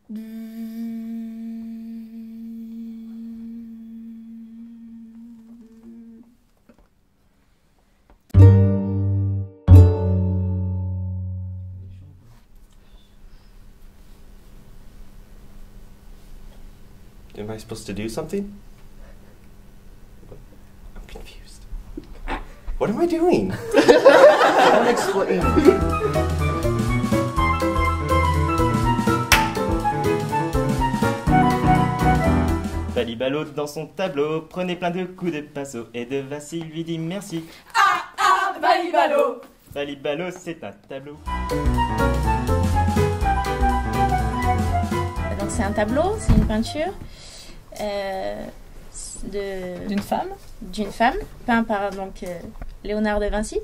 Am I supposed to do something? I'm confused. What am I doing? Don't explain. Falibalo dans son tableau prenait plein de coups de pinceau et de Vinci lui dit merci. Ah ah, Falibalo. Falibalo, c'est un tableau. Donc c'est un tableau, c'est une peinture D'une femme. d'une femme, peint par donc Léonard de Vinci.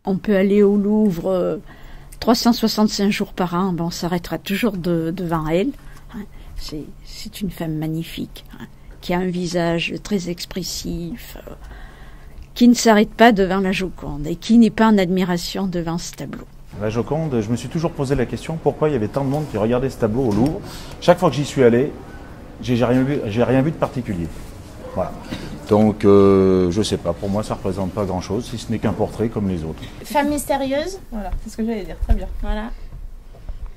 On peut aller au Louvre 365 jours par an, on s'arrêtera toujours devant elle. C'est une femme magnifique, qui a un visage très expressif, qui ne s'arrête pas devant la Joconde et qui n'est pas en admiration devant ce tableau. La Joconde, je me suis toujours posé la question pourquoi il y avait tant de monde qui regardait ce tableau au Louvre. Chaque fois que j'y suis allé, j'ai rien vu de particulier. Voilà. Donc, je sais pas, pour moi ça représente pas grand-chose, si ce n'est qu'un portrait comme les autres. Femme mystérieuse, Voilà, c'est ce que j'allais dire. Très bien. voilà.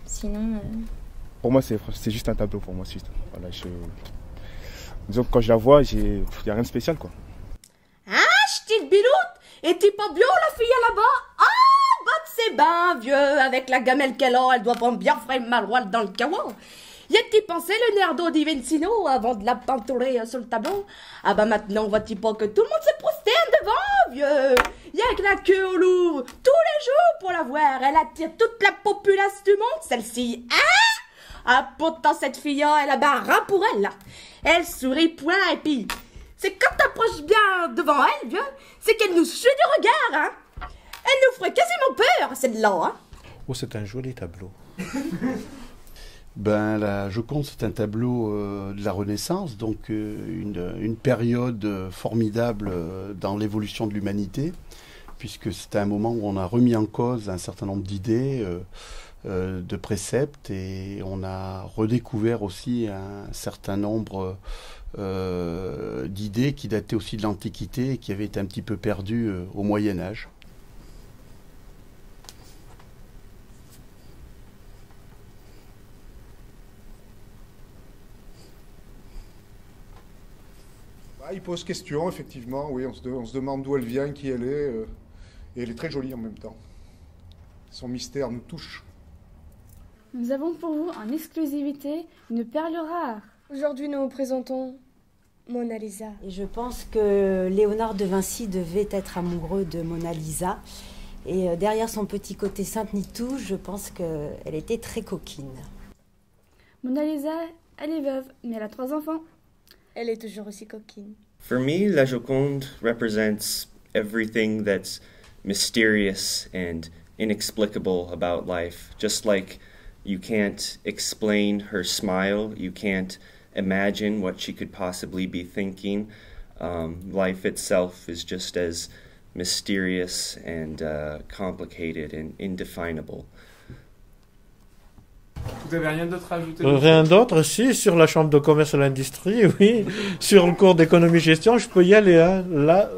Sinon, Pour moi, c'est juste un tableau pour moi. Voilà, disons que quand je la vois, il n'y a rien de spécial, quoi. Petite biloute, et t'es pas bien la fille là-bas? Ah, bah c'est ben vieux, avec la gamelle qu'elle a, elle doit pas bien faire maloual dans le caveau. Y a-t-il pensé le nerdo di Vincino avant de la peinturer sur le tableau? Ah bah maintenant, vois-tu pas que tout le monde se prosterne devant, vieux? Y a que la queue au Louvre, tous les jours pour la voir, elle attire toute la populace du monde, celle-ci. Ah, pourtant cette fille-là, elle a ben rat pour elle, là. Elle sourit point, et puis... c'est quand t'approches bien devant elle, vieux, c'est qu'elle nous suit du regard, hein. Elle nous ferait quasiment peur, celle-là, hein. Oh, c'est un joli tableau. Ben, la Joconde, c'est un tableau de la Renaissance, donc une période formidable dans l'évolution de l'humanité, puisque c'est un moment où on a remis en cause un certain nombre d'idées, de préceptes, et on a redécouvert aussi un certain nombre d'idées qui dataient aussi de l'Antiquité et qui avaient été un petit peu perdues au Moyen-Âge. Il pose question, effectivement, oui, on se demande d'où elle vient, qui elle est, et elle est très jolie en même temps. Son mystère nous touche. Nous avons pour vous en exclusivité une perle rare. Aujourd'hui, nous vous présentons Mona Lisa. Et je pense que Léonard de Vinci devait être amoureux de Mona Lisa. Et derrière son petit côté Sainte-Nitouche, je pense qu'elle était très coquine. Mona Lisa, elle est veuve, mais elle a 3 enfants. Elle est toujours aussi coquine. For me, La Joconde represents everything that's mysterious and inexplicable about life. Just like you can't explain her smile, you can't imagine what she could possibly be thinking. Life itself is just as mysterious and complicated and indefinable. Vous avez rien d'autre à ajouter? Rien d'autre, si, sur la chambre de commerce et l'industrie, oui. Sur le cours d'économie-gestion, je peux y aller. Hein. Là,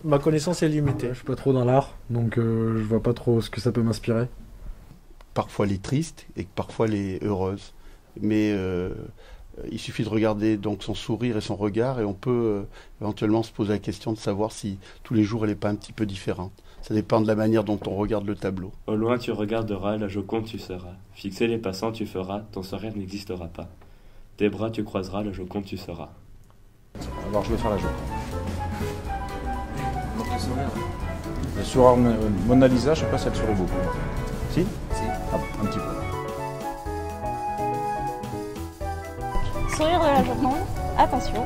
ma connaissance est limitée. Je suis pas trop dans l'art, donc je vois pas trop ce que ça peut m'inspirer. Parfois elle est triste et parfois elle est heureuse. Mais il suffit de regarder donc son sourire et son regard et on peut éventuellement se poser la question de savoir si tous les jours elle n'est pas un petit peu différente. Ça dépend de la manière dont on regarde le tableau. Au loin tu regarderas, la Joconde tu seras. Fixer les passants tu feras, ton sourire n'existera pas. Tes bras tu croiseras, la Joconde tu seras. Alors je vais faire la Joconde. Sur Mona Lisa, je sais pas si elle sourit beaucoup. Si? Si. Ah, un petit peu. Sourire de la Joconde, attention.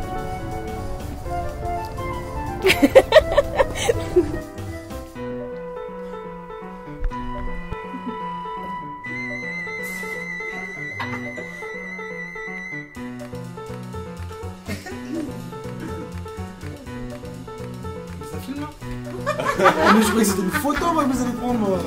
film là. Mais je croyais que c'était une photo moi, que vous allez prendre moi.